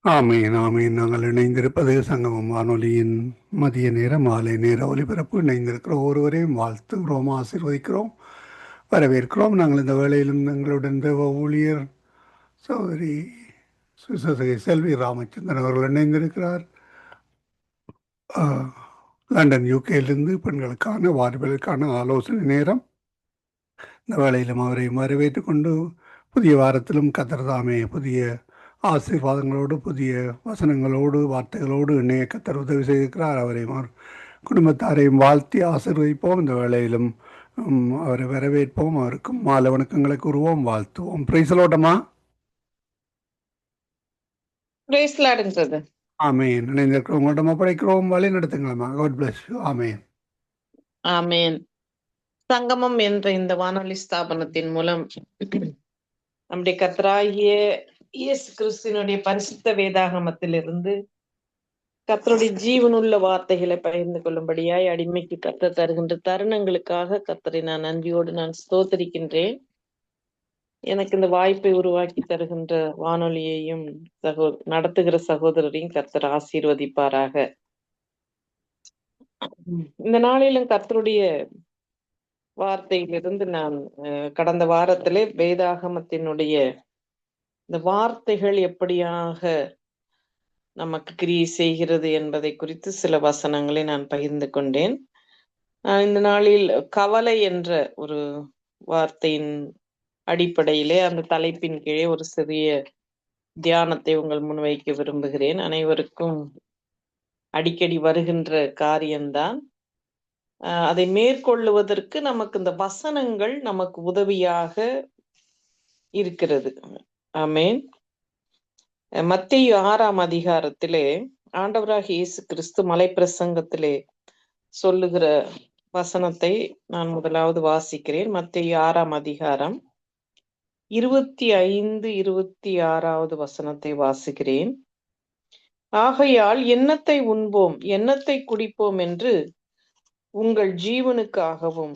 ஆமீன், ஆமீன். நாங்கள் இணைந்திருப்பது சங்கமம் வானொலியின் மதிய நேர, மாலை நேர ஒலிபரப்பு. இணைந்திருக்கிற ஒருவரையும் வாழ்த்துகிறோம், ஆசீர்வதிக்கிறோம், வரவேற்கிறோம். நாங்கள் இந்த வேளையிலும் எங்களுடன் தேவ ஊழியர் சகோதரி சுசகி செல்வி ராமச்சந்திரன் அவர்கள் இணைந்திருக்கிறார். ஆஹ், லண்டன் யூகேயிலிருந்து பெண்களுக்கான வாலிபர்களுக்கான ஆலோசனை நேரம். இந்த வேளையிலும் அவரை வரவேற்றுக் கொண்டு புதிய வாரத்திலும் கத்தர்தாமே புதிய ஆசீர்வாதங்களோடு புதிய வசனங்களோடு வார்த்தைகளோடு இணைய கத்தர் உதவி செய்திருக்கிறார். அவரையும் அவர் குடும்பத்தாரையும் வாழ்த்தி ஆசீர்வதிப்போம். இந்த வேளையிலும் அவரை வரவேற்போம். அவருக்கும் மாலை வணக்கங்களை கூறுவோம், வாழ்த்துவோம். பிரைசலோட்டமா. Price லார்டுங்க brother. ஆமேன். இணைந்திருக்கிறவங்கள்டமா படைக்கிறோம், வழி நடத்துங்களா. God bless you. ஆமேன். ஆமேன். சங்கமம் என்ற இந்த வானொலி ஸ்தாபனத்தின் மூலம் நம்முடைய கர்த்தராகிய இயேசு கிறிஸ்துவினுடைய பரிசுத்த வேதாகமத்திலிருந்து கர்த்தருடைய ஜீவனுள்ள வார்த்தைகளை பகிர்ந்து கொள்ளும்படியாய் அடிமைக்கு கர்த்தர் தருகின்ற தருணங்களுக்காக கர்த்தரை நான் நன்றியோடு நான் ஸ்தோத்தரிக்கின்றேன். எனக்கு இந்த வாய்ப்பை உருவாக்கி தருகின்ற வானொலியையும் நடத்துகிற சகோதரரையும் கர்த்தர் ஆசீர்வதிப்பாராக. இந்த நாளிலும் கர்த்தருடைய வார்த்தையிலிருந்து நான் கடந்த வாரத்திலே வேதாகமத்தினுடைய இந்த வார்த்தைகள் எப்படியாக நமக்கு கிரியை செய்கிறது என்பதை குறித்து சில வசனங்களை நான் பகிர்ந்து கொண்டேன். இந்த நாளில் கவலை என்ற ஒரு வார்த்தையின் அடிப்படையிலே அந்த தலைப்பின் கீழே ஒரு சிறிய தியானத்தை உங்கள் முன்வைக்க விரும்புகிறேன். அனைவருக்கும் அடிக்கடி வருகின்ற காரியம்தான். அதை மேற்கொள்ளுவதற்கு நமக்கு இந்த வசனங்கள் நமக்கு உதவியாக இருக்கிறது. ஆமேன். மத்தேயு 6ஆம் அதிகாரத்திலே ஆண்டவராகிய இயேசு கிறிஸ்து மலைப்பிரசங்கத்திலே சொல்லுகிற வசனத்தை நான் முதலாவது வாசிக்கிறேன். மத்தேயு 6ஆம் அதிகாரம் 25, 26வது வசனத்தை வாசிக்கிறேன். ஆகையால் எண்ணத்தை உண்போம், எண்ணத்தை குடிப்போம் என்று உங்கள் ஜீவனுக்காகவும்,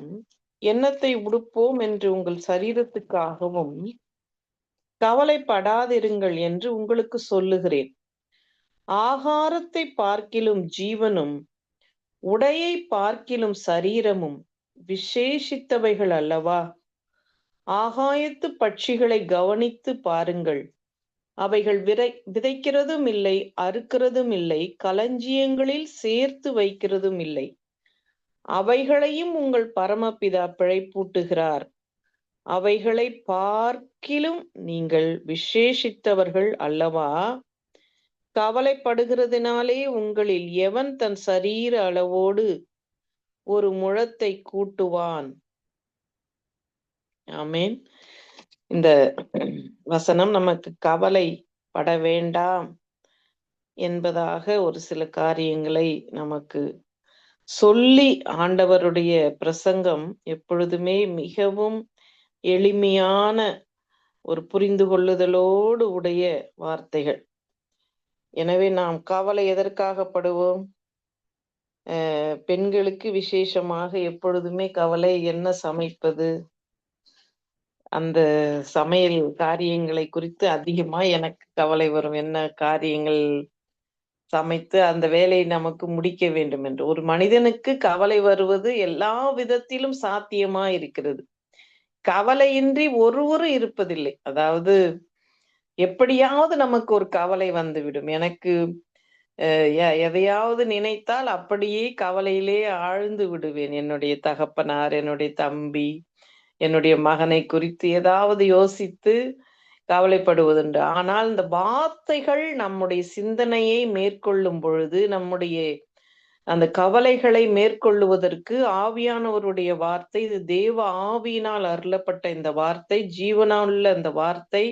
எண்ணத்தை உடுப்போம் என்று உங்கள் சரீரத்துக்காகவும் கவலைப்படாதிருங்கள் என்று உங்களுக்கு சொல்லுகிறேன். ஆகாரத்தை பார்க்கிலும் ஜீவனும், உடையை பார்க்கிலும் சரீரமும் விசேஷித்தவைகள் அல்லவா? ஆகாயத்து பட்சிகளை கவனித்து பாருங்கள். அவைகள் விதைக்கிறதும் இல்லை, அறுக்கிறதும் இல்லை, களஞ்சியங்களில் சேர்த்து வைக்கிறதும் இல்லை. அவைகளையும் உங்கள் பரமபிதா பிழைப்பூட்டுகிறார். அவைகளை பார்க்கிலும் நீங்கள் விசேஷித்தவர்கள் அல்லவா? கவலைப்படுகிறதுனாலே உங்களில் எவன் தன் சரீர அளவோடு ஒரு முழத்தை கூட்டுவான்? ஆமேன். இந்த வசனம் நமக்கு கவலைப்பட வேண்டாம் என்பதாக ஒரு சில காரியங்களை நமக்கு சொல்லி, ஆண்டவருடைய பிரசங்கம் எப்பொழுதுமே மிகவும் எளிமையான ஒரு புரிந்து கொள்ளுதலோடு உடைய வார்த்தைகள். எனவே நாம் கவலை எதற்காகப்படுவோம்? பெண்களுக்கு விசேஷமாக எப்பொழுதுமே கவலை, என்ன சமைப்பது, அந்த சமையல் காரியங்களை குறித்து அதிகமா எனக்கு கவலை வரும். என்ன காரியங்கள் சமைத்து அந்த வேலையை நமக்கு முடிக்க வேண்டும் என்று. ஒரு மனிதனுக்கு கவலை வருவது எல்லா விதத்திலும் சாத்தியமா இருக்கிறது. கவலையின்றி ஒருவரும் இருப்பதில்லை. அதாவது எப்படியாவது நமக்கு ஒரு கவலை வந்துவிடும். எனக்கு எதையாவது நினைத்தால் அப்படியே கவலையிலே ஆழ்ந்து விடுவேன். என்னுடைய தகப்பனார், என்னுடைய தம்பி, என்னுடைய மகனை குறித்து ஏதாவது யோசித்து கவலைப்படுவதுண்டு. ஆனால் இந்த வார்த்தைகள் நம்முடைய சிந்தனையை மேற்கொள்ளும் பொழுது, நம்முடைய அந்த கவலைகளை மேற்கொள்ளுவதற்கு ஆவியானவருடைய வார்த்தை, இது தேவ ஆவியினால் அருளப்பட்ட இந்த வார்த்தை, ஜீவனுள்ள இந்த வார்த்தை,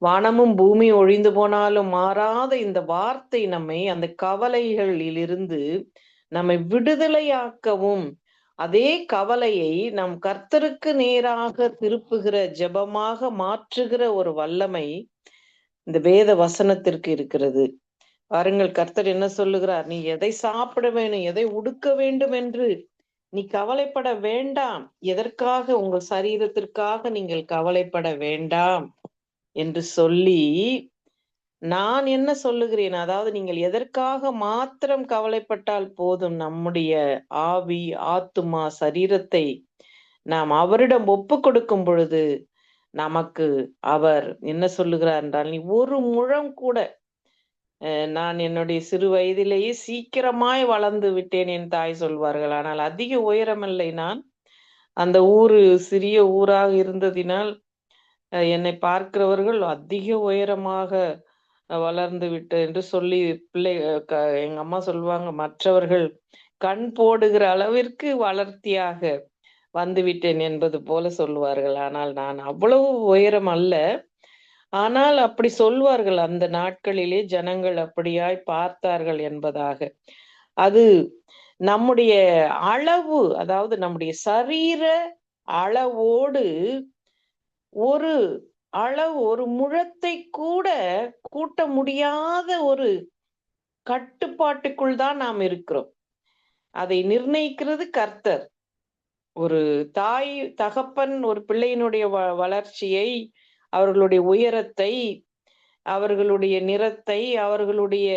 வானமும் பூமி ஒழிந்து போனாலும் மாறாத இந்த வார்த்தை நம்மை அந்த கவலைகளிலிருந்து நம்மை விடுதலையாக்கவும், அதே கவலையை நம் கர்த்தருக்கு நேராக திருப்புகிற ஜெபமாக மாற்றுகிற ஒரு வல்லமை இந்த வேத வசனத்திற்கு இருக்கிறது. பாருங்கள், கர்த்தர் என்ன சொல்லுகிறார்? நீ எதை சாப்பிட வேண்டும், எதை உடுக்க வேண்டும் என்று நீ கவலைப்பட வேண்டாம். எதற்காக? உங்கள் சரீரத்திற்காக நீங்கள் கவலைப்பட வேண்டாம் என்று சொல்லி நான் என்ன சொல்லுகிறேன், அதாவது நீங்கள் எதற்காக மாத்திரம் கவலைப்பட்டால் போதும், நம்முடைய ஆவி, ஆத்துமா, சரீரத்தை நாம் அவரிடம் ஒப்பு கொடுக்கும் பொழுது நமக்கு அவர் என்ன சொல்லுகிறார் என்றால், நீ ஒரு முழம் கூட நான் என்னுடைய சிறு வயதிலேயே சீக்கிரமாய் வளர்ந்து விட்டேன் என் தாய் சொல்வார்கள். ஆனால் அதிக உயரமில்லை நான். அந்த ஊரு சிறிய ஊராக இருந்ததினால் என்னை பார்க்கிறவர்கள் அதிக உயரமாக வளர்ந்து விட்டு என்று சொல்லி பிள்ளை எங்க அம்மா சொல்லுவாங்க, மற்றவர்கள் கண் போடுகிற அளவிற்கு வளர்த்தியாக வந்துவிட்டேன் என்பது போல சொல்லுவார்கள். ஆனால் நான் அவ்வளவு உயரம் அல்ல. ஆனால் அப்படி சொல்வார்கள், அந்த நாட்களிலே ஜனங்கள் அப்படியாய் பார்த்தார்கள் என்பதாக. அது நம்முடைய அளவு, அதாவது நம்முடைய சரீர அளவோடு ஒரு ஒரு முழத்தை கூட கூட்ட முடியாத ஒரு கட்டுப்பாட்டுக்குள் தான் நாம் இருக்கிறோம். அதை நிர்ணயிக்கிறது கர்த்தர். ஒரு தாய், தகப்பன் ஒரு பிள்ளையினுடைய வளர்ச்சியை, அவர்களுடைய உயரத்தை, அவர்களுடைய நிறத்தை, அவர்களுடைய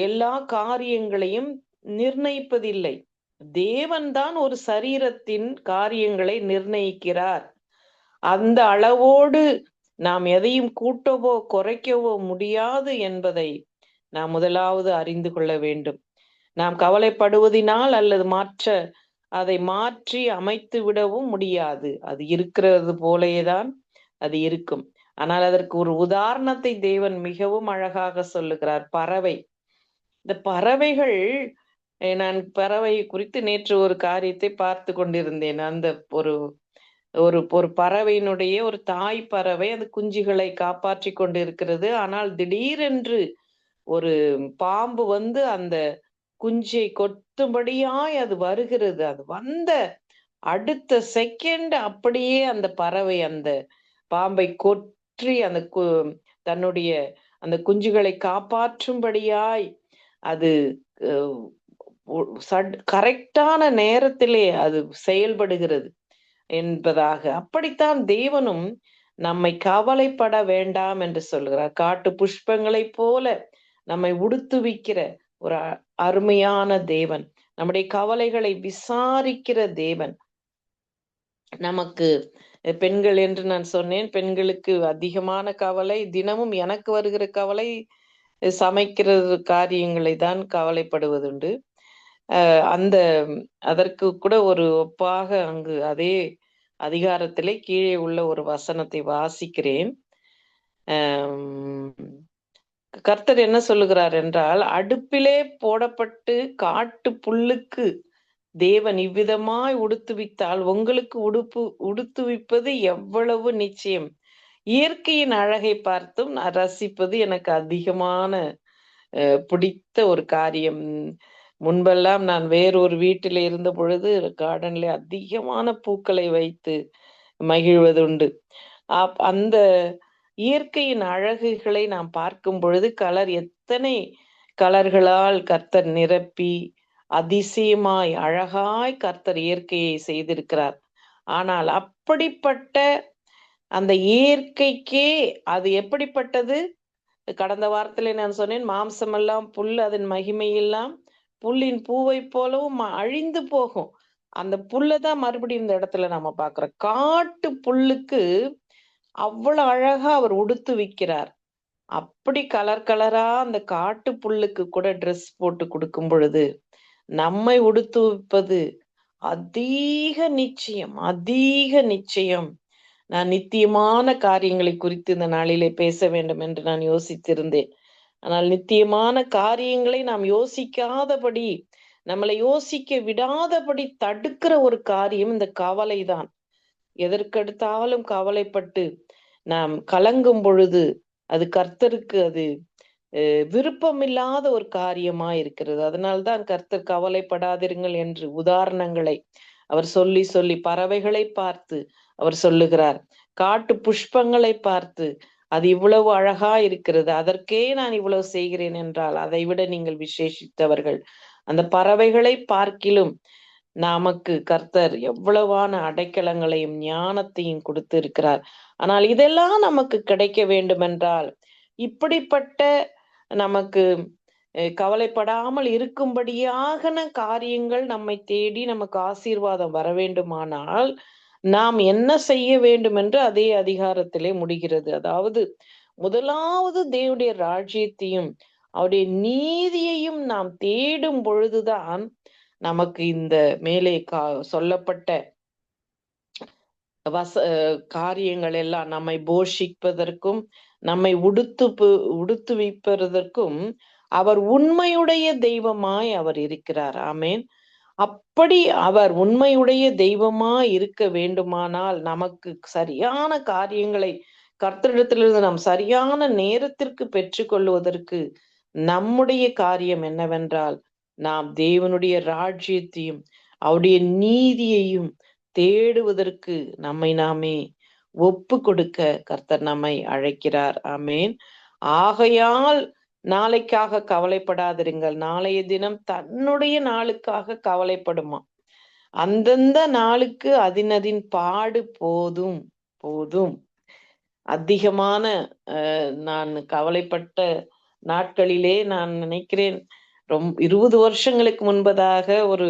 எல்லா காரியங்களையும் நிர்ணயிப்பதில்லை. தேவன்தான் ஒரு சரீரத்தின் காரியங்களை நிர்ணயிக்கிறார். அந்த அளவோடு நாம் எதையும் கூட்டவோ குறைக்கவோ முடியாது என்பதை நாம் முதலாவது அறிந்து கொள்ள வேண்டும். நாம் கவலைப்படுவதினால் அல்லது அதை மாற்றி அமைத்து விடவும் முடியாது. அது இருக்கிறது போலேதான் அது இருக்கும். ஆனால் அதற்கு ஒரு உதாரணத்தை தேவன் மிகவும் அழகாக சொல்லுகிறார். பறவை. இந்த பறவைகள், நான் பறவை குறித்து நேற்று ஒரு காரியத்தை பார்த்து கொண்டிருந்தேன். அந்த ஒரு ஒரு ஒரு பறவையினுடைய ஒரு தாய் பறவை அது குஞ்சுகளை காப்பாற்றி கொண்டு இருக்கிறது. ஆனால் திடீரென்று ஒரு பாம்பு வந்து அந்த குஞ்சை கொத்தும்படியாய் அது வருகிறது. அது வந்த அடுத்த செகண்ட் அப்படியே அந்த பறவை அந்த பாம்பை கொற்றி அந்த தன்னுடைய அந்த குஞ்சுகளை காப்பாற்றும்படியாய் அது கரெக்டான நேரத்திலே அது செயல்படுகிறது என்பதாக. அப்படித்தான் தேவனும் நம்மை கவலைப்பட வேண்டாம் என்று சொல்கிறார். காட்டு புஷ்பங்களை போல நம்மை உடுத்துவிக்கிற ஒரு அருமையான தேவன், நம்முடைய கவலைகளை விசாரிக்கிற தேவன். நமக்கு பெண்கள் என்று நான் சொன்னேன், பெண்களுக்கு அதிகமான கவலை, தினமும் எனக்கு வருகிற கவலை சமைக்கிறது காரியங்களை தான் கவலைப்படுவதுண்டு. அதற்கு கூட ஒரு ஒப்பாக அங்கு அதே அதிகாரத்திலே கீழே உள்ள ஒரு வசனத்தை வாசிக்கிறேன். கர்த்தர் என்ன சொல்லுகிறார் என்றால், அடுப்பிலே போடப்பட்டு காட்டு புல்லுக்கு தேவன் இவ்விதமாய் உடுத்துவித்தால் உங்களுக்கு உடுத்துவிப்பது எவ்வளவு நிச்சயம். இயற்கையின் அழகை பார்த்தும் நான் ரசிப்பது எனக்கு அதிகமான பிடித்த ஒரு காரியம். முன்பெல்லாம் நான் வேறொரு வீட்டில் இருந்த பொழுது கார்டன்ல அதிகமான பூக்களை வைத்து மகிழ்வதுண்டு. அந்த இயற்கையின் அழகுகளை நாம் பார்க்கும் பொழுது எத்தனை கலர்களால் கர்த்தர் நிரப்பி அதிசயமாய் அழகாய் கர்த்தர் இயற்கையை செய்திருக்கிறார். ஆனால் அப்படிப்பட்ட அந்த இயற்கைக்கே அது எப்படிப்பட்டது? கடந்த வாரத்திலே நான் சொன்னேன், மாம்சமெல்லாம் புல், அதன் மகிமையெல்லாம் புல்லின் பூவை போலவும் அழிந்து போகும். அந்த புல்லைதான் மறுபடியும் இந்த இடத்துல நம்ம பார்க்கிறோம். காட்டு புல்லுக்கு அவ்வளவு அழகா அவர் உடுத்து விக்கிறார். அப்படி கலர் கலரா அந்த காட்டு புல்லுக்கு கூட ட்ரெஸ் போட்டு கொடுக்கும் பொழுது நம்மை உடுத்துவிப்பது அதிக நிச்சயம், அதிக நிச்சயம். நான் நித்தியமான காரியங்களை குறித்து இந்த நாளிலே பேச வேண்டும் என்று நான் யோசித்திருந்தேன். ஆனால் நித்தியமான காரியங்களை நாம் யோசிக்காதபடி, நம்மளை யோசிக்க விடாதபடி தடுக்கிற ஒரு காரியம் இந்த கவலைதான். எதற்கெடுத்தாலும் கவலைப்பட்டு நாம் கலங்கும் பொழுது அது கர்த்தருக்கு அது விருப்பமில்லாத ஒரு காரியமா இருக்கிறது. அதனால்தான் கர்த்தர் கவலைப்படாதிருங்கள் என்று உதாரணங்களை அவர் சொல்லி சொல்லி பறவைகளை பார்த்து அவர் சொல்லுகிறார். காட்டு புஷ்பங்களை பார்த்து அது இவ்வளவு அழகா இருக்கிறது, அதற்கே நான் இவ்வளவு செய்கிறேன் என்றால் அதை விட நீங்கள் விசேஷித்தவர்கள். அந்த பறவைகளை பார்க்கிலும் நமக்கு கர்த்தர் எவ்வளவான அடைக்கலங்களையும் ஞானத்தையும் கொடுத்து இருக்கிறார். ஆனால் இதெல்லாம் நமக்கு கிடைக்க வேண்டும் என்றால் இப்படிப்பட்ட நமக்கு கவலைப்படாமல் இருக்கும்படியான காரியங்கள் நம்மை தேடி நமக்கு ஆசீர்வாதம் வர வேண்டுமானால் நாம் என்ன செய்ய வேண்டும் என்று அதே அதிகாரத்திலே முடிகிறது. அதாவது முதலாவது தேவனுடைய ராஜ்யத்தையும் அவருடைய நீதியையும் நாம் தேடும் பொழுதுதான் நமக்கு இந்த மேலே சொல்லப்பட்ட காரியங்கள் எல்லாம் நம்மை போஷிப்பதற்கும் நம்மை உடுத்துவிப்பதற்கும் அவர் உண்மையுடைய தெய்வமாய் அவர் இருக்கிறார். ஆமேன். அப்படி அவர் உண்மையுடைய தெய்வமாய் இருக்க வேண்டுமானால் நமக்கு சரியான காரியங்களை கர்த்தரிடத்திலிருந்து நாம் சரியான நேரத்திற்கு பெற்றுக்கொள்வதற்கு நம்முடைய காரியம் என்னவென்றால் நாம் தேவனுடைய ராஜ்யத்தையும் அவருடைய நீதியையும் தேடுவதற்கு நம்மை நாமே ஒப்பு கொடுக்க கர்த்தர் நம்மை அழைக்கிறார். ஆமேன். ஆகையால் நாளைக்காக கவலைப்படாதிருங்கள், நாளைய தினம் தன்னுடைய நாளுக்காக கவலைப்படுமா. அந்தந்த நாளுக்கு அதின் பாடு போதும் போதும். அதிகமான நான் கவலைப்பட்ட நாட்களிலே நான் நினைக்கிறேன் 20 வருஷங்களுக்கு முன்பதாக ஒரு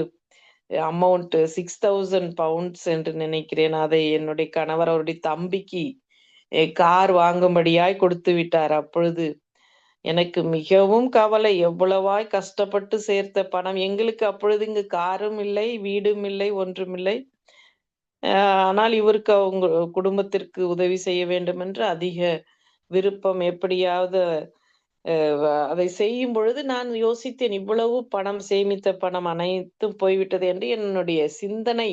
அமௌண்ட் 6,000 pounds என்று நினைக்கிறேன். அதை என்னுடைய கணவர் அவருடைய தம்பிக்கு கார் வாங்கும்படியாய் கொடுத்து விட்டார். அப்பொழுது எனக்கு மிகவும் கவலை. எவ்வளவாய் கஷ்டப்பட்டு சேர்த்த பணம். எங்களுக்கு அப்பொழுது இங்கு காரும் இல்லை, வீடும் இல்லை, ஒன்றுமில்லை. ஆனால் இவருக்கு அவங்க குடும்பத்திற்கு உதவி செய்ய வேண்டும் என்று அதிக விருப்பம். எப்படியாவது அதை செய்யும் பொழுது நான் யோசித்தேன், இவ்வளவு பணம், சேமித்த பணம் அனைத்தும் போய்விட்டது என்று என்னுடைய சிந்தனை,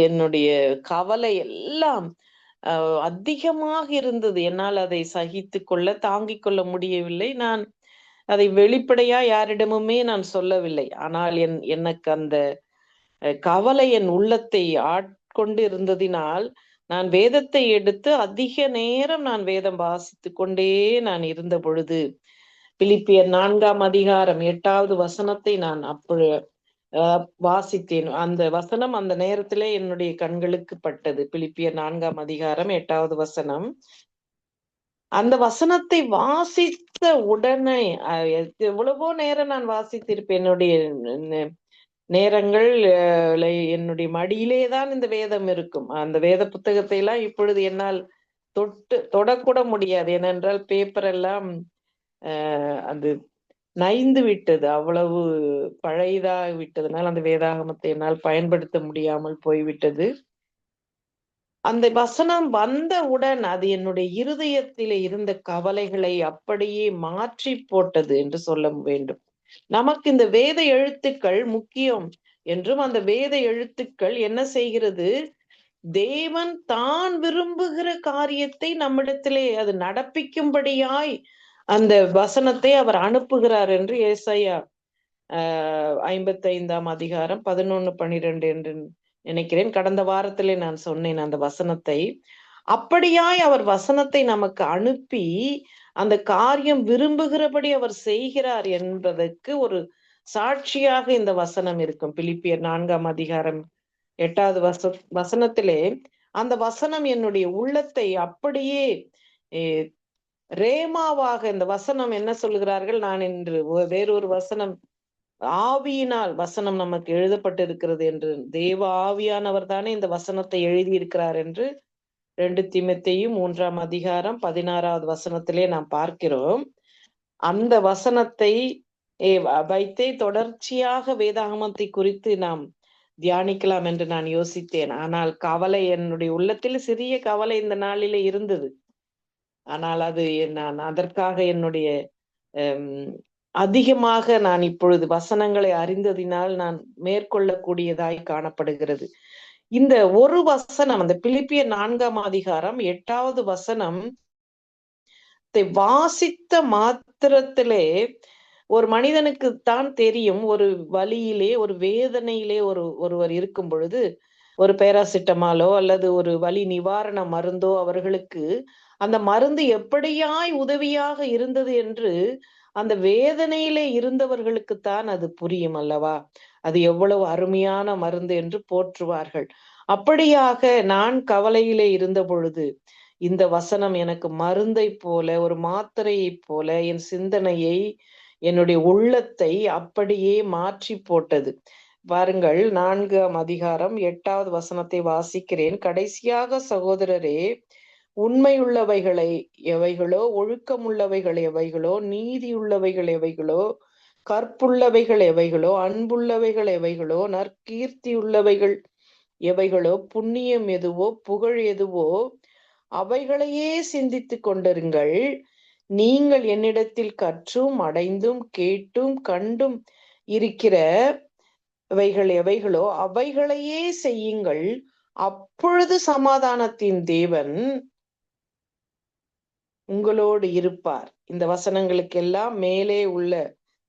என்னுடைய கவலை எல்லாம் அதிகமாக இருந்தது. என்னால் அதை சகித்து கொள்ள, தாங்கிக் கொள்ள முடியவில்லை. நான் அதை வெளிப்படையா யாரிடமுமே நான் சொல்லவில்லை. ஆனால் எனக்கு அந்த கவலை என் உள்ளத்தை ஆட்கொண்டு இருந்ததினால் நான் வேதத்தை எடுத்து அதிக நேரம் நான் வேதம் வாசித்து கொண்டே நான் இருந்த பொழுது பிலிப்பியர் 4ஆம் அதிகாரம் 8வது வசனத்தை நான் வாசித்தேன். அந்த வசனம் அந்த நேரத்திலே என்னுடைய கண்களுக்கு பட்டது. பிலிப்பியர் 4ஆம் அதிகாரம் 8வது வசனம். அந்த வசனத்தை வாசித்த உடனே எவ்வளவோ நேரம் நான் வாசித்திருப்பேன். என்னுடைய நேரங்கள் என்னுடைய மடியிலே தான் இந்த வேதம் இருக்கும். அந்த வேத புத்தகத்தை எல்லாம் இப்பொழுது என்னால் தொடக்கூட முடியாது. ஏனென்றால் பேப்பர் எல்லாம் அது நைந்து விட்டது, அவ்வளவு பழையதாக விட்டதுனால் அந்த வேதாகமத்தை என்னால் பயன்படுத்த முடியாமல் போய்விட்டது. அந்த வசனம் வந்தவுடன் அது என்னுடைய இருதயத்திலே இருந்த கவலைகளை அப்படியே மாற்றி போட்டது என்று சொல்ல வேண்டும். நமக்கு இந்த வேத எழுத்துக்கள் முக்கியம் என்றும், அந்த வேத எழுத்துக்கள் என்ன செய்கிறது, தேவன் தான் விரும்புகிற காரியத்தை நம்மிடத்திலே அது நடப்பிக்கும்படியாய் அந்த வசனத்தை அவர் அனுப்புகிறார் என்று ஏசாயா 55ஆம் அதிகாரம் 11-12 என்று நினைக்கிறேன். கடந்த வாரத்திலே நான் சொன்னேன் அந்த வசனத்தை. அப்படியாய் அவர் வசனத்தை நமக்கு அனுப்பி அந்த காரியம் விரும்புகிறபடி அவர் செய்கிறார் என்பதற்கு ஒரு சாட்சியாக இந்த வசனம் இருக்கும். பிலிப்பியர் 4ஆம் அதிகாரம் 8வது வசனத்திலே அந்த வசனம் என்னுடைய உள்ளத்தை அப்படியே ரேமாவாக, இந்த வசனம் என்ன சொல்கிறார்கள், நான் இன்று வேறொரு வசனம், ஆவியினால் வசனம் நமக்கு எழுதப்பட்டிருக்கிறது என்று, தேவ ஆவியானவர் தானே இந்த வசனத்தை எழுதியிருக்கிறார் என்று 2 தீமோத்தேயு 3ஆம் அதிகாரம் 16வது வசனத்திலே நாம் பார்க்கிறோம். அந்த வசனத்தை வைத்தே தொடர்ச்சியாக வேதாகமத்தை குறித்து நாம் தியானிக்கலாம் என்று நான் யோசித்தேன். ஆனால் கவலை, என்னுடைய உள்ளத்தில் சிறிய கவலை இந்த நாளிலே இருந்தது. ஆனால் அது நான் அதற்காக என்னுடைய அதிகமாக நான் இப்பொழுது வசனங்களை அறிந்ததினால் நான் மேற்கொள்ளக்கூடியதாய் காணப்படுகிறது. இந்த ஒரு வசனம், அந்த பிலிப்பியர் 4ஆம் அதிகாரம் 8வது வசனம் வாசித்த மாத்திரத்திலே ஒரு மனிதனுக்கு தான் தெரியும், ஒரு வலியிலே, ஒரு வேதனையிலே ஒருவர் இருக்கும் பொழுது ஒரு பேராசிட்டமாலோ அல்லது ஒரு வலி நிவாரண மருந்தோ அவர்களுக்கு அந்த மருந்து எப்படியாய் உதவியாக இருந்தது என்று அந்த வேதனையிலே இருந்தவர்களுக்குத்தான் அது புரியும் அல்லவா. அது எவ்வளவு அருமையான மருந்து என்று போற்றுவார்கள். அப்படியாக நான் கவலையிலே இருந்த பொழுது இந்த வசனம் எனக்கு மருந்தை போல, ஒரு மாத்திரையைப் போல என் சிந்தனையை, என்னுடைய உள்ளத்தை அப்படியே மாற்றி போட்டது. பாருங்கள், 4ஆம் அதிகாரம் 8வது வசனத்தை வாசிக்கிறேன். கடைசியாக சகோதரரே, உண்மையுள்ளவைகளை எவைகளோ, ஒழுக்கமுள்ளவைகள் எவைகளோ, நீதியுள்ளவைகள் எவைகளோ, கற்புள்ளவைகள் எவைகளோ, அன்புள்ளவைகள் எவைகளோ, நற்கீர்த்தியுள்ளவைகள் எவைகளோ, புண்ணியம் எதுவோ, புகழ் எதுவோ, அவைகளையே சிந்தித்துக் கொண்டிருங்கள். நீங்கள் என்னிடத்தில் கற்றும் அடைந்தும் கேட்டும் கண்டும் இருக்கிறவைகள் எவைகளோ அவைகளையே செய்யுங்கள். அப்பொழுது சமாதானத்தின் தேவன் உங்களோடு இருப்பார். இந்த வசனங்களுக்கெல்லாம் மேலே உள்ள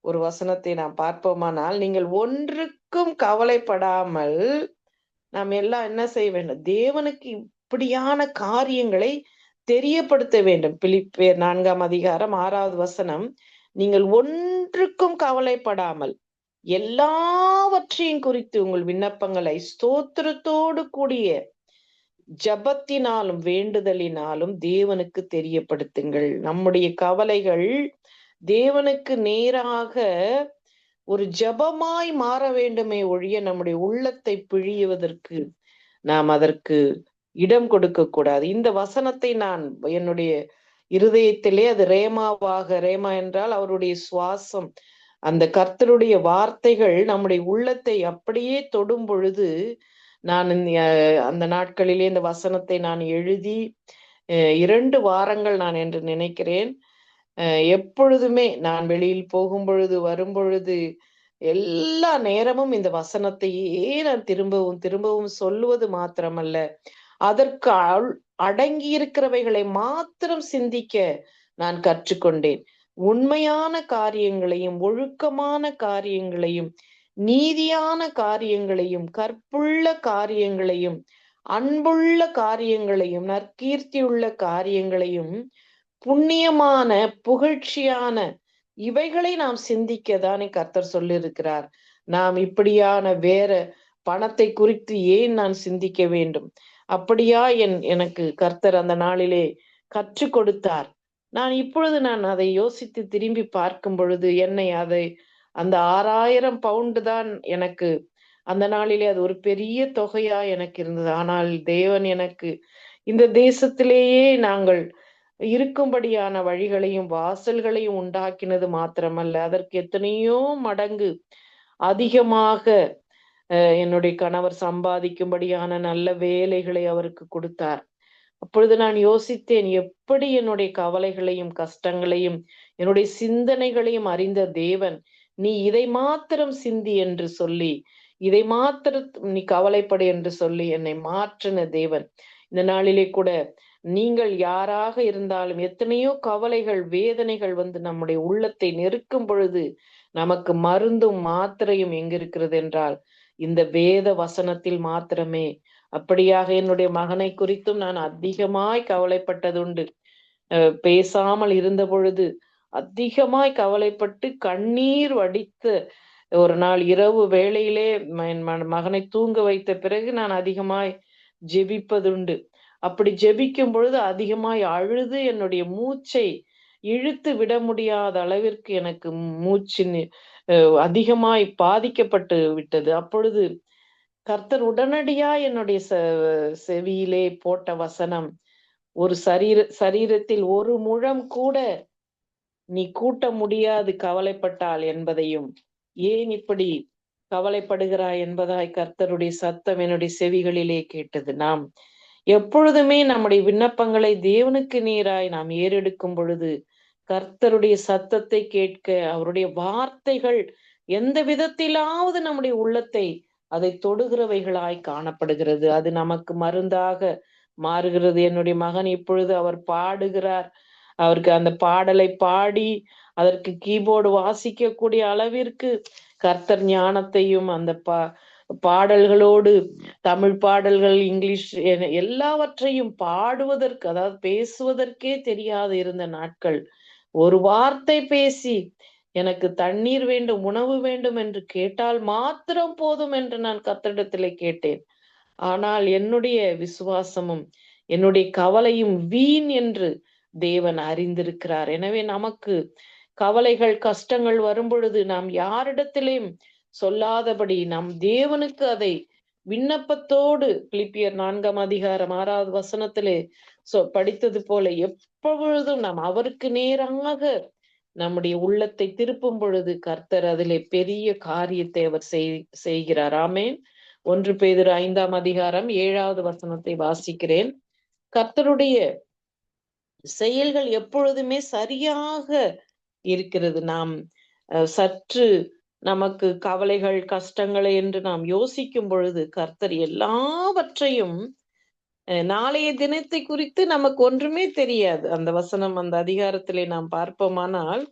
ஒரு வசனத்தை நாம் பார்ப்போமானால், நீங்கள் ஒன்றுக்கும் கவலைப்படாமல் நாம் எல்லாம் என்ன செய்ய வேண்டும்? தேவனுக்கு இப்படியான காரியங்களை தெரியப்படுத்த வேண்டும். பிலிப்பியர் 4ஆம் அதிகாரம் 6வது வசனம், நீங்கள் ஒன்றுக்கும் கவலைப்படாமல் எல்லாவற்றையும் குறித்து உங்கள் விண்ணப்பங்களை ஸ்தோத்திரத்தோடு கூடிய ஜபத்தினாலும் வேண்டுதலினாலும் தேவனுக்கு தெரியப்படுத்துங்கள். நம்முடைய கவலைகள் தேவனுக்கு நேராக ஒரு ஜபமாய் மாற வேண்டுமே ஒழிய நம்முடைய உள்ளத்தை பிழியுவதற்கு நாம் அதற்கு இடம் கொடுக்க கூடாது. இந்த வசனத்தை நான் என்னுடைய இருதயத்திலே, அது ரேமாவாக, ரேமா என்றால் அவருடைய சுவாசம், அந்த கர்த்தருடைய வார்த்தைகள் நம்முடைய உள்ளத்தை அப்படியே தொடும் பொழுது, நான் அந்த நாட்களிலே இந்த வசனத்தை நான் எழுதி 2 வாரங்கள் நான் என்று நினைக்கிறேன். எப்பொழுதுமே நான் வெளியில் போகும் பொழுது, வரும் பொழுது, எல்லா நேரமும் இந்த வசனத்தையே நான் திரும்பவும் திரும்பவும் சொல்லுவது மாத்திரமல்ல, அதற்கு அடங்கி இருக்கிறவைகளை மாத்திரம் சிந்திக்க நான் கற்றுக்கொண்டேன். உண்மையான காரியங்களையும், ஒழுக்கமான காரியங்களையும், நீதியான காரியங்களையும், கற்புள்ள காரியங்களையும், அன்புள்ள காரியங்களையும், நற்கீர்த்தியுள்ள காரியங்களையும், புண்ணியமான, புகழ்ச்சியான இவைகளை நாம் சிந்திக்க தானே கர்த்தர் சொல்லியிருக்கிறார். நாம் இப்படியான வேற பணத்தை குறித்து ஏன் நான் சிந்திக்க வேண்டும்? அப்படியா எனக்கு கர்த்தர் அந்த நாளிலே கற்றுக் கொடுத்தார். நான் அதை யோசித்து திரும்பி பார்க்கும் பொழுது, அந்த 6000 பவுண்டு தான் எனக்கு அந்த நாளிலே அது ஒரு பெரிய தொகையா எனக்கு இருந்தது. ஆனால் தேவன் எனக்கு இந்த தேசத்திலேயே நாங்கள் இருக்கும்படியான வழிகளையும் வாசல்களையும் உண்டாக்கினது மாத்திரமல்ல, அதற்கு எத்தனையோ மடங்கு அதிகமாக என்னுடைய கணவர் சம்பாதிக்கும்படியான நல்ல வேலைகளை அவருக்கு கொடுத்தார். அப்பொழுது நான் யோசித்தேன், எப்படி என்னுடைய கவலைகளையும் கஷ்டங்களையும் என்னுடைய சிந்தனைகளையும் அறிந்த தேவன், நீ இதை மாத்திரம் சிந்தி என்று சொல்லி, இதை மாத்திரம் நீ கவலைப்படு என்று சொல்லி என்னை மாற்றின தேவன். இந்த நாளிலே கூட நீங்கள் யாராக இருந்தாலும், எத்தனையோ கவலைகள், வேதனைகள் வந்து நம்முடைய உள்ளத்தை நெருக்கும் பொழுது, நமக்கு மருந்தும் மாத்திரையும் எங்கிருக்கிறது என்றால் இந்த வேத வசனத்தில் மாத்திரமே. அப்படியாக என்னுடைய மகனை குறித்தும் நான் அதிகமாய் கவலைப்பட்டதுண்டு. பேசாமல் இருந்த பொழுது அதிகமாய் கவலைப்பட்டு கண்ணீர் வடித்த ஒரு நாள் இரவு வேளையிலே மகனை தூங்க வைத்த பிறகு நான் அதிகமாய் ஜெபிப்பதுண்டு. அப்படி ஜெபிக்கும் பொழுது அதிகமாய் அழுது என்னுடைய மூச்சை இழுத்து விட முடியாத அளவிற்கு எனக்கு மூச்சு அதிகமாய் பாதிக்கப்பட்டு விட்டது. அப்பொழுது கர்த்தர் உடனடியா என்னுடைய செவியிலே போட்ட வசனம், ஒரு சரீரத்தில் ஒரு முழம் கூட நீ கூட்ட முடியாது கவலைப்பட்டால் என்பதையும், ஏன் இப்படி கவலைப்படுகிறாய் என்பதாய் கர்த்தருடைய சத்தம் என்னுடைய செவிகளிலே கேட்டது. நாம் எப்பொழுதுமே நம்முடைய விண்ணப்பங்களை தேவனுக்கு நேராய் நாம் ஏறெடுக்கும் பொழுது, கர்த்தருடைய சத்தத்தை கேட்க, அவருடைய வார்த்தைகள் எந்த விதத்திலாவது நம்முடைய உள்ளத்தை அதை தொடுகிறவைகளாய் காணப்படுகிறது. அது நமக்கு மருந்தாக மாறுகிறது. என்னுடைய மகன் இப்பொழுது அவர் பாடுகிறார். அவருக்கு அந்த பாடலை பாடி அதற்கு கீபோர்டு வாசிக்கக்கூடிய அளவிற்கு கர்த்தர் ஞானத்தையும், அந்த பாடல்களோடு தமிழ் பாடல்கள், இங்கிலீஷ் எல்லாவற்றையும் பாடுவதற்கு, அதாவது பேசுவதற்கே தெரியாது இருந்த நாட்கள், ஒரு வார்த்தை பேசி எனக்கு தண்ணீர் வேண்டும், உணவு வேண்டும் என்று கேட்டால் மாத்திரம் போதும் என்று நான் கர்த்தரிடத்திலே கேட்டேன். ஆனால் என்னுடைய விசுவாசமும் என்னுடைய கவலையும் வீண் என்று தேவன் அறிந்திருக்கிறார். எனவே நமக்கு கவலைகள், கஷ்டங்கள் வரும் பொழுது நாம் யாரிடத்திலும் சொல்லாதபடி நம் தேவனுக்கு அதை விண்ணப்பத்தோடு, பிலிப்பியர் 4ஆம் அதிகாரம் 6வது வசனத்திலே படித்தது போல எப்பொழுதும் நாம் அவருக்கு நேராக நம்முடைய உள்ளத்தை திருப்பும் பொழுது கர்த்தர் அதிலே பெரிய காரியத்தை அவர் செய்கிறார். ஆமென். 1 பேதுரு 5ஆம் அதிகாரம் 7வது வசனத்தை வாசிக்கிறேன். கர்த்தருடைய செயல்கள் எப்பொழுதுமே சரியாக இருக்கிறது. நாம் சற்று நமக்கு கவலைகள், கஷ்டங்களை என்று நாம் யோசிக்கும் பொழுது கர்த்தர் எல்லாவற்றையும், நாளைய தினத்தை குறித்து நமக்கு ஒன்றுமே தெரியாது. அந்த வசனம், அந்த அதிகாரத்திலே நாம் பார்ப்போமானால்,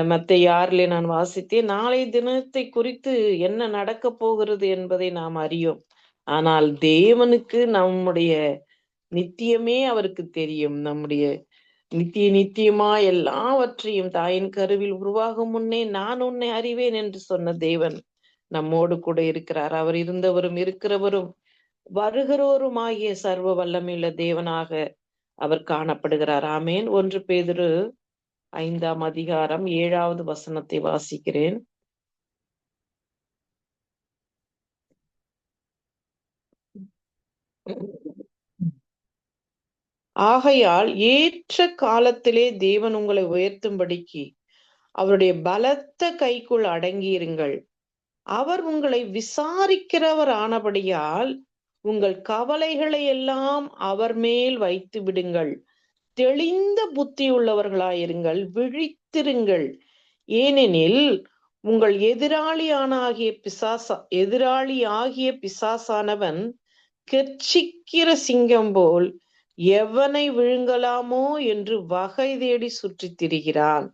மத்தேயு 6 நான் வாசித்தேன், நாளைய தினத்தை குறித்து என்ன நடக்க போகிறது என்பதை நாம் அறியோம். ஆனால் தேவனுக்கு நம்முடைய நித்தியமே அவருக்கு தெரியும். நம்முடைய நித்தியமா எல்லாவற்றையும் தாயின் கருவில் உருவாகும் முன்னே நான் உன்னை அறிவேன் என்று சொன்ன தேவன் நம்மோடு கூட இருக்கிறார். அவர் இருந்தவரும் இருக்கிறவரும் வருகிறோருமாகிய சர்வ வல்லமையுள்ள தேவனாக அவர் காணப்படுகிறார். ஆமேன். 1 பேதுரு 5ஆம் அதிகாரம் 7வது வசனத்தை வாசிக்கிறேன். ஆகையால் ஏற்ற காலத்திலே தேவன் உங்களை உயர்த்தும்படிக்கு அவருடைய பலத்த கைக்குள் அடங்கியிருங்கள். அவர் உங்களை விசாரிக்கிறவர் ஆனபடியால் உங்கள் கவலைகளை எல்லாம் அவர் மேல் வைத்து விடுங்கள். தெளிந்த புத்தி உள்ளவர்களாயிருங்கள், விழித்திருங்கள். ஏனெனில் உங்கள் எதிராளியாகிய பிசாசானவன் கெர்ச்சிக்கிற சிங்கம் போல் எவனை விழுங்கலாமோ என்று வகை தேடி சுற்றித் திரிகிறான்.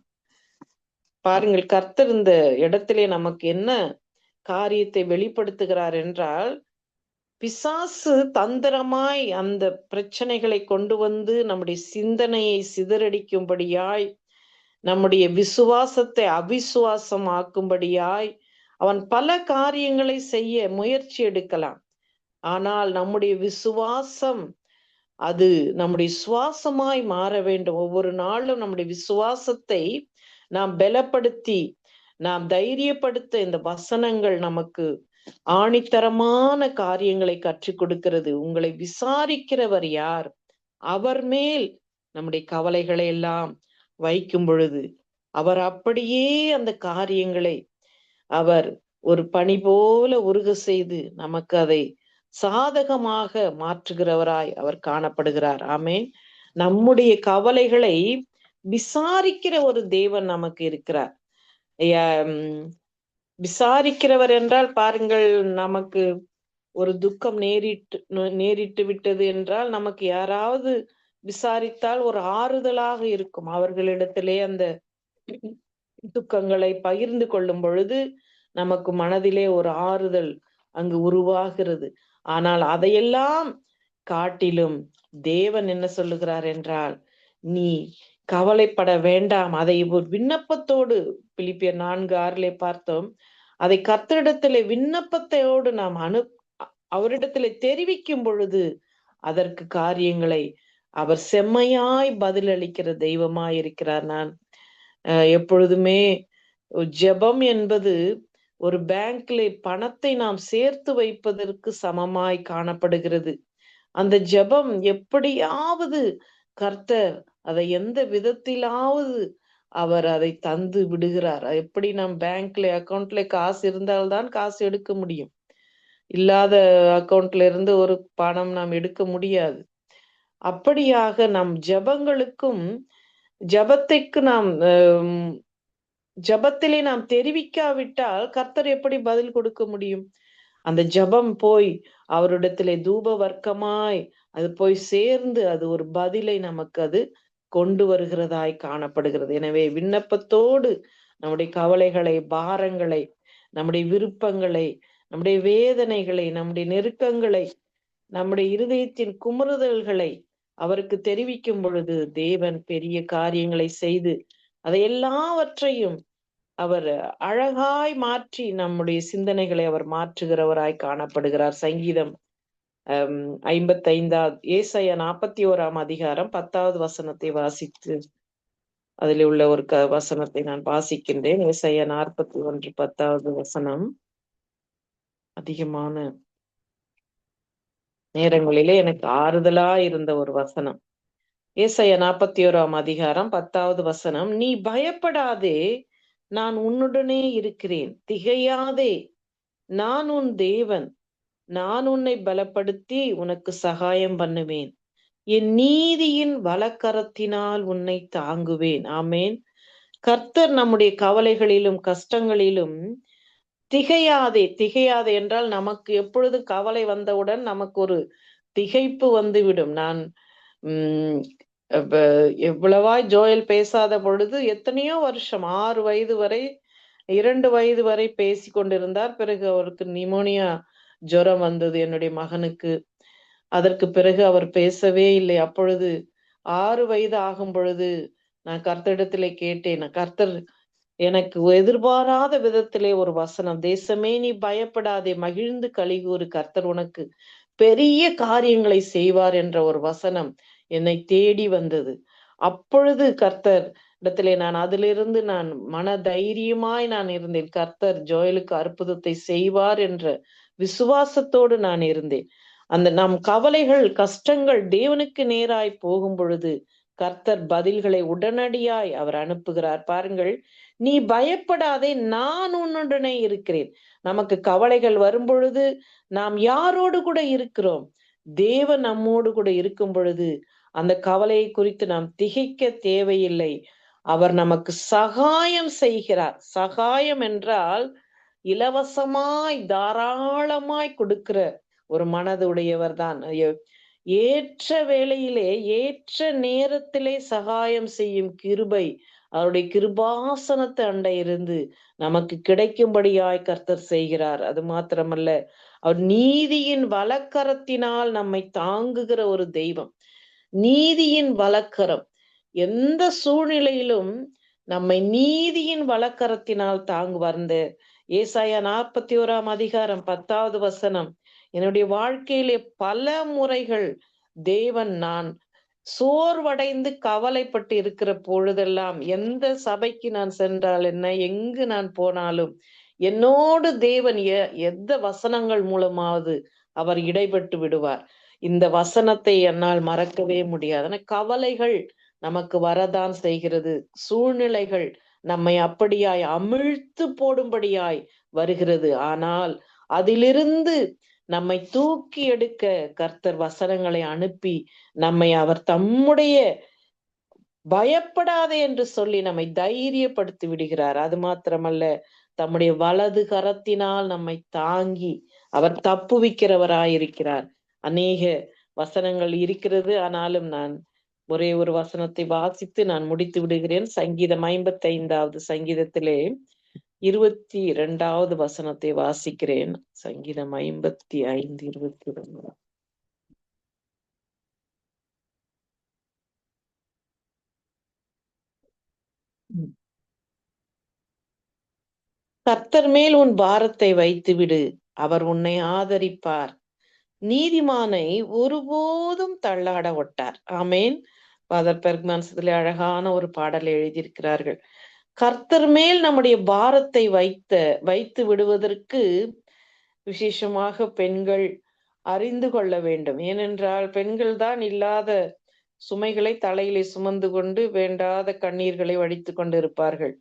பாருங்கள், கர்த்தர் இந்த இடத்திலே நமக்கு என்ன காரியத்தை வெளிப்படுத்துகிறார் என்றால், பிசாசு தந்திரமாய் அந்த பிரச்சனைகளை கொண்டு வந்து நம்முடைய சிந்தனையை சிதறடிக்கும்படியாய், நம்முடைய விசுவாசத்தை அவிசுவாசம் ஆக்கும்படியாய் அவன் பல காரியங்களை செய்ய முயற்சி எடுக்கலாம். ஆனால் நம்முடைய விசுவாசம் அது நம்முடைய சுவாசமாய் மாற வேண்டும். ஒவ்வொரு நாளும் நம்முடைய விசுவாசத்தை நாம் பலப்படுத்தி, நாம் தைரியப்படுத்த இந்த வசனங்கள் நமக்கு ஆணித்தரமான காரியங்களை கற்றுக் கொடுக்கிறது. உங்களை விசாரிக்கிறவர் யார்? அவர் மேல் நம்முடைய கவலைகளை எல்லாம் வைக்கும் பொழுது அவர் அப்படியே அந்த காரியங்களை அவர் ஒரு பனி போல உருக செய்து நமக்கு அதை சாதகமாக மாற்றுகிறவராய் அவர் காணப்படுகிறார். ஆமென். நம்முடைய கவலைகளை விசாரிக்கிற ஒரு தேவன் நமக்கு இருக்கிறார். விசாரிக்கிறவர் என்றால் பாருங்கள், நமக்கு ஒரு துக்கம் நேரிட்டு விட்டது என்றால் நமக்கு யாராவது விசாரித்தால் ஒரு ஆறுதலாக இருக்கும். அவர்களிடத்திலே அந்த துக்கங்களை பகிர்ந்து கொள்ளும் பொழுது நமக்கு மனதிலே ஒரு ஆறுதல் அங்கு உருவாகிறது. ஆனால் அதையெல்லாம் காட்டிலும் தேவன் என்ன சொல்லுகிறார் என்றால், நீ கவலைப்பட வேண்டாம். அதை ஒரு விண்ணப்பத்தோடு, பிலிப்பியர் 4:6 பார்த்தோம், அதை கர்த்தரிடத்திலே விண்ணப்பத்தோடு நாம் அவரிடத்திலே தெரிவிக்கும் பொழுது அதற்கு காரியங்களை அவர் செம்மையாய் பதிலளிக்கிற தெய்வமாய் இருக்கிறார். நான் எப்பொழுதுமே ஜெபம் என்பது ஒரு பேங்க்ல பணத்தை நாம் சேர்த்து வைப்பதற்கு சமமாய் காணப்படுகிறது. அந்த ஜெபம் எப்படியாவது கர்த்தர் அதை எந்த விதத்திலாவது அவர் அதை தந்து விடுகிறார். எப்படி நாம் பேங்க்ல அக்கௌண்ட்ல காசு இருந்தால்தான் காசு எடுக்க முடியும். இல்லாத அக்கௌண்ட்ல இருந்து ஒரு பணம் நாம் எடுக்க முடியாது. அப்படியாக நம் ஜெபங்களுக்கும் ஜெபத்திற்கு நாம் ஜெபத்திலே நாம் தெரிவிக்காவிட்டால் கர்த்தர் எப்படி பதில் கொடுக்க முடியும்? அந்த ஜெபம் போய் அவரிடத்திலே தூப வர்க்கமாய் அது போய் சேர்ந்து அது ஒரு பதிலை நமக்கு அது கொண்டு வருகிறதாய் காணப்படுகிறது. எனவே விண்ணப்பத்தோடு நம்முடைய கவலைகளை, பாரங்களை, நம்முடைய விருப்பங்களை, நம்முடைய வேதனைகளை, நம்முடைய நெருக்கங்களை, நம்முடைய இருதயத்தின் குமுறுதல்களை அவருக்கு தெரிவிக்கும் பொழுது தேவன் பெரிய காரியங்களை செய்து அதை எல்லாவற்றையும் அவர் அழகாய் மாற்றி நம்முடைய சிந்தனைகளை அவர் மாற்றுகிறவராய் காணப்படுகிறார். சங்கீதம் 55 ஏசாயா 41 அதிகாரம் 10வது வசனத்தை வாசித்து அதில் உள்ள ஒரு வசனத்தை நான் வாசிக்கின்றேன். ஏசாயா 41 10வது வசனம். அதிகமான நேரங்களிலே எனக்கு ஆறுதலா இருந்த ஒரு வசனம். ஏசாயா 41 அதிகாரம் 10வது வசனம். நீ பயப்படாதே, நான் உன்னுடனே இருக்கிறேன். திகையாதே, நான் உன் தேவன். நான் உன்னை பலப்படுத்தி உனக்கு சகாயம் பண்ணுவேன். என் நீதியின் வலக்கரத்தினால் உன்னை தாங்குவேன். ஆமேன். கர்த்தர் நம்முடைய கவலைகளிலும் கஷ்டங்களிலும் திகையாதே. திகையாதே என்றால் நமக்கு எப்பொழுதும் கவலை வந்தவுடன் நமக்கு ஒரு திகைப்பு வந்துவிடும். நான் எவ்வளவாய் ஜோயல் பேசாத பொழுது எத்தனையோ வருஷம் 6 வயது வரை 2 வயது வரை பேசி கொண்டிருந்தார். பிறகு அவருக்கு நிமோனியா ஜுரம் வந்தது என்னுடைய மகனுக்கு. அதற்கு பிறகு அவர் பேசவே இல்லை. அப்பொழுது 6 வயது ஆகும் பொழுது நான் கர்த்தரிடத்திலே கேட்டேன். கர்த்தர் எனக்கு எதிர்பாராத விதத்திலே ஒரு வசனம், தேசமே நீ பயப்படாதே, மகிழ்ந்து களிகூறு, கர்த்தர் உனக்கு பெரிய காரியங்களை செய்வார் என்ற ஒரு வசனம் என்னை தேடி வந்தது. அப்பொழுது கர்த்தர் இடத்திலே அதிலிருந்து நான் மன தைரியமாய் நான் இருந்தேன். கர்த்தர் ஜோயலுக்கு அற்புதத்தை செய்வார் என்ற விசுவாசத்தோடு நான் இருந்தேன். அந்த நம் கவலைகள் கஷ்டங்கள் தேவனுக்கு நேராய் போகும் பொழுது கர்த்தர் பதில்களை உடனடியாய் அவர் அனுப்புகிறார். பாருங்கள், நீ பயப்படாதே, நான் உன்னுடனே இருக்கிறேன். நமக்கு கவலைகள் வரும் பொழுது நாம் யாரோடு கூட இருக்கிறோம்? தேவன் நம்மோடு கூட இருக்கும் பொழுது அந்த கவலையை குறித்து நாம் திகைக்க தேவையில்லை. அவர் நமக்கு சகாயம் செய்கிறார். சகாயம் என்றால் இலவசமாய் தாராளமாய் கொடுக்கிற ஒரு மனது உடையவர் தான். ஏற்ற வேளையிலே ஏற்ற நேரத்திலே சகாயம் செய்யும் கிருபை அவருடைய கிருபாசனத்தை அண்டை இருந்து நமக்கு கிடைக்கும்படியாய் கர்த்தர் செய்கிறார். அது மாத்திரமல்ல, அவர் நீதியின் வலக்கரத்தினால் நம்மை தாங்குகிற ஒரு தெய்வம். நீதியின் வலக்கரம் எந்த சூழ்நிலையிலும் நம்மை நீதியின் வலக்கரத்தினால் தாங்குவார். இந்த ஏசாயா 41 அதிகாரம் 10வது வசனம். என்னுடைய வாழ்க்கையிலே பல முறைகள் தேவன் நான் சோர்வடைந்து கவலைப்பட்டு இருக்கிற பொழுதெல்லாம், எந்த சபைக்கு நான் சென்றால் என்ன, எங்கு நான் போனாலும் என்னோடு தேவன் எந்த வசனங்கள் மூலமாவது அவர் இடைப்பட்டு விடுவார். இந்த வசனத்தை என்னால் மறக்கவே முடியாது. கவலைகள் நமக்கு வரதான் செய்கிறது. சூழ்நிலைகள் நம்மை அப்படியாய் அமிழ்த்து போடும்படியாய் வருகிறது. ஆனால் அதிலிருந்து நம்மை தூக்கி எடுக்க கர்த்தர் வசனங்களை அனுப்பி நம்மை அவர் தம்முடைய பயப்படாதே என்று சொல்லி நம்மை தைரியப்படுத்தி விடுகிறார். அது மாத்திரமல்ல, தம்முடைய வலது கரத்தினால் நம்மை தாங்கி அவர் தப்புவிக்கிறவராயிருக்கிறார். அநேக வசனங்கள் இருக்கிறது, ஆனாலும் நான் ஒரே ஒரு வசனத்தை வாசித்து நான் முடித்து விடுகிறேன். சங்கீதம் 55வது சங்கீதத்திலே 22வது வசனத்தை வாசிக்கிறேன். சங்கீதம் 55 22. கர்த்தர் மேல் உன் பாரத்தை வைத்துவிடு, அவர் உன்னை ஆதரிப்பார். நீதிமானை ஒருபோதும் தள்ளாட ஒட்டார். ஆமேன். ஃபாதர் பெர்க்மன்ஸ்ல அழகான ஒரு பாடல் எழுதியிருக்கிறார்கள். கர்த்தர் மேல் நம்முடைய பாரத்தை வைத்து விடுவதற்கு விசேஷமாக பெண்கள் அறிந்து கொள்ள வேண்டும். ஏனென்றால் பெண்கள் தான் இல்லாத சுமைகளை தலையிலே சுமந்து கொண்டு வேண்டாத கண்ணீர்களை வடித்து கொண்டு இருப்பார்கள்.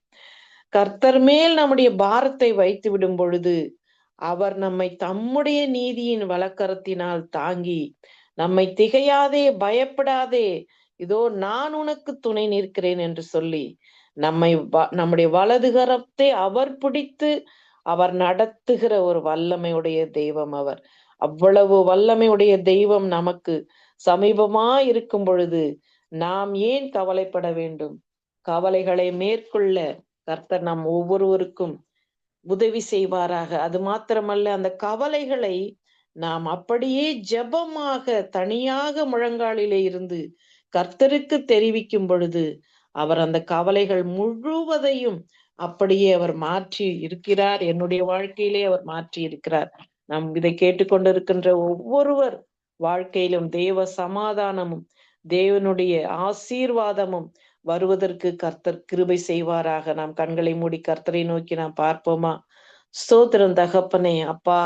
கர்த்தர் மேல் நம்முடைய பாரத்தை வைத்து விடும் பொழுது அவர் நம்மை தம்முடைய நீதியின் வலக்கரத்தினால் தாங்கி நம்மை திகையாதே, பயப்படாதே, இதோ நான் உனக்கு துணை நிற்கிறேன் என்று சொல்லி நம்முடைய வலது கரத்தை அவர் பிடித்து அவர் நடத்துகிற ஒரு வல்லமையுடைய தெய்வம் அவர். அவ்வளவு வல்லமையுடைய தெய்வம் நமக்கு சமீபமா இருக்கும் பொழுது நாம் ஏன் கவலைப்பட வேண்டும்? கவலைகளை மேற்கொள்ள கர்த்தர் நம் ஒவ்வொருவருக்கும் உதவி செய்வாராக. அது மாத்திரமல்ல, அந்த கவலைகளை நாம் அப்படியே ஜெபமாக தனியாக முழங்காலிலே இருந்து கர்த்தருக்கு தெரிவிக்கும் பொழுது அவர் அந்த கவலைகள் முழுவதையும் அப்படியே அவர் மாற்றி இருக்கிறார். என்னுடைய வாழ்க்கையிலே அவர் மாற்றி இருக்கிறார். நாம் இதை கேட்டுக்கொண்டிருக்கின்ற ஒவ்வொருவர் வாழ்க்கையிலும் தேவ சமாதானமும் தேவனுடைய ஆசீர்வாதமும் வருவதற்கு கர்த்தர் கிருபை செய்வாராக. நாம் கண்களை மூடி கர்த்தரை நோக்கி நாம் பார்ப்போமா? ஸ்தோத்திரம் தகப்பனே. அப்பா,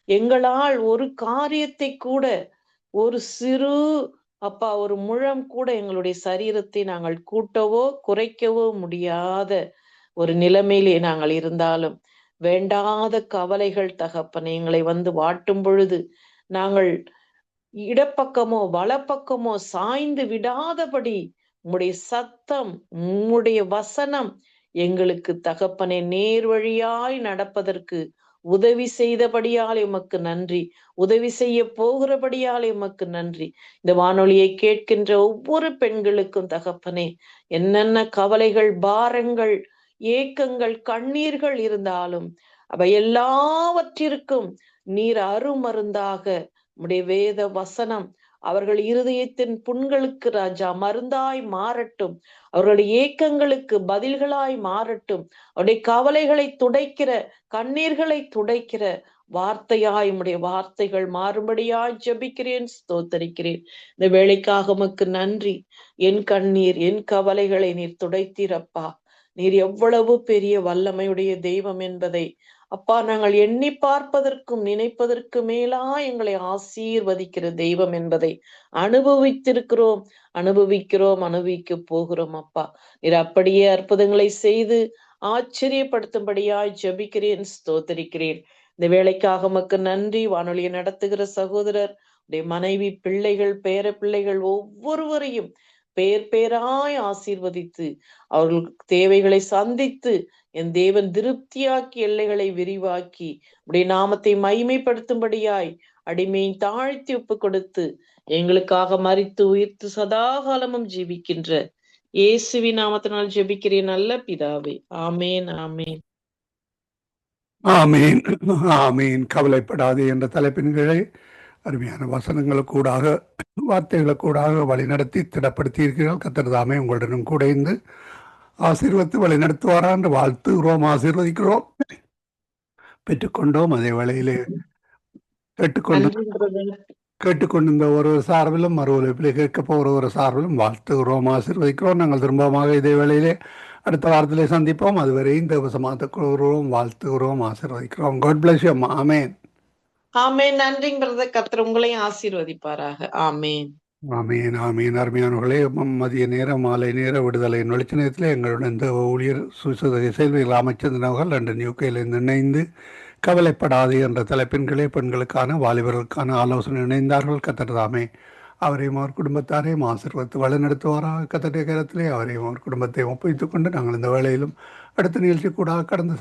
எங்களால் ஒரு காரியத்தை கூட, ஒரு சிறு அப்பா ஒரு முழம் கூட எங்களுடைய சரீரத்தை நாங்கள் கூட்டவோ குறைக்கவோ முடியாத ஒரு நிலைமையிலே நாங்கள் இருந்தாலும், வேண்டாத கவலைகள் தகப்பனே எங்களை வந்து வாட்டும் பொழுது, நாங்கள் இடப்பக்கமோ வலப்பக்கமோ சாய்ந்து விடாதபடி உம்முடைய சத்தம், உம்முடைய வசனம் எங்களுக்கு தகப்பனே நேர் வழியாய் நடப்பதற்கு உதவி செய்தபடியால் உமக்கு நன்றி. உதவி செய்ய போகிறபடியால் உமக்கு நன்றி. இந்த வானொலியை கேட்கின்ற ஒவ்வொரு பெண்களுக்கும் தகப்பனே, என்னென்ன கவலைகள், பாரங்கள், ஏக்கங்கள், கண்ணீர்கள் இருந்தாலும் அவை எல்லாவற்றிற்கும் நீர் அருமருந்தாக உம்முடைய வேத வசனம் அவர்கள் இருதயத்தின் புண்களுக்கு ராஜா மருந்தாய் மாறட்டும். அவர்களுடைய ஏக்கங்களுக்கு பதில்களாய் மாறட்டும். அவருடைய கவலைகளை துடைக்கிற, கண்ணீர்களை துடைக்கிற வார்த்தையாய் உம்முடைய வார்த்தைகள் மாறும்படியாய் ஜெபிக்கிறேன், ஸ்தோத்தரிக்கிறேன். இந்த வேலைக்காக உமக்கு நன்றி. என் கண்ணீர், என் கவலைகளை நீர் துடைத்தீரப்பா. நீர் எவ்வளவு பெரிய வல்லமையுடைய தெய்வம் என்பதை அப்பா நாங்கள் எண்ணி பார்ப்பதற்கும் நினைப்பதற்கு மேலா எங்களை ஆசீர்வதிக்கிற தெய்வம் என்பதை அனுபவித்திருக்கிறோம், அனுபவிக்க போகிறோம். அப்பா, நீர் அப்படியே அற்புதங்களை செய்து ஆச்சரியப்படுத்தும்படியாய் ஜெபிக்கிறேன், ஸ்தோத்தரிக்கிறேன். இந்த வேலைக்காக உமக்கு நன்றி. வானொலியை நடத்துகிற சகோதரர், உடைய மனைவி, பிள்ளைகள், பேர பிள்ளைகள் ஒவ்வொருவரையும் பேர் பேராய் ஆசீர்வதித்து அவர்களுக்கு தேவைகளை சந்தித்து என் தேவன் திருப்தியாக்கி எல்லைகளை விரிவாக்கி உடைய நாமத்தை மகிமைப்படுத்தும்படியாய் அடிமையை தாழ்த்தி ஒப்பு கொடுத்து எங்களுக்காக மரித்து உயிர்த்து சதாகாலமும் ஜீவிக்கின்ற இயேசுவின் நாமத்தினால் ஜெபிக்கிறேன் நல்ல பிதாவே. ஆமேன், ஆமேன். ஆமீன், ஆமீன். கவலைப்படாதே என்ற தலைப்பின் கீழே அருமையான வசனங்களுக்கூடாக, வார்த்தைகளுக்கூடாக வழிநடத்தி திடப்படுத்தியிருக்கிறீர்கள். கர்த்தர் தாமே உங்களுடனும் கூட இருந்து ஆசீர்வத்து வழிநடத்துவாரா என்று வாழ்த்துகிறோம், ஆசீர்வதிக்கிறோம், பெற்றுக்கொண்டோம். அதே வேளையிலே கேட்டுக்கொண்டிருந்த ஒரு சார்பிலும் மறு ஒலிப்பிலே கேட்க போகிற ஒரு சார்பிலும் வாழ்த்துகிறோம், ஆசீர்வதிக்கிறோம். நாங்கள் திரும்பமாக இதே வேளையிலே அடுத்த வாரத்திலே சந்திப்போம். அதுவரை இந்த சமாதத்தை கூறுகிறோம், வாழ்த்துகிறோம், ஆசீர்வதிக்கிறோம். God bless you. ஆமேன், ஆமேன். நன்றிங்க பிரதர். கர்த்தர் உங்களையும் ஆசீர்வதிப்பாராக. ஆமேன், ஆமீன், ஆமீன். அருமையானவர்களே, மதிய நேரம், மாலை நேர விடுதலை வெளிச்ச நேரத்தில் எங்களுடன் இந்த ஊழியர் சுவிசேஷ செல்விகள் ராமச்சந்திரன் அவர்கள் லண்டன் யூகேயிலிருந்து இணைந்து கவலைப்படாது என்ற தலைப்பின்களே பெண்களுக்கான, வாலிபர்களுக்கான ஆலோசனை இணைந்தார்கள். கர்த்தர் தாமே அவரையும் அவர் குடும்பத்தாரையும் ஆசீர்வதித்து வழிநடத்துவாராக. கர்த்தருடைய கரத்திலே அவரையும் அவர் குடும்பத்தையும் ஒப்புவித்துக் கொண்டு நாங்கள் இந்த வேளையிலும் அடுத்த நிகழ்ச்சி கூட கடந்து செல்ல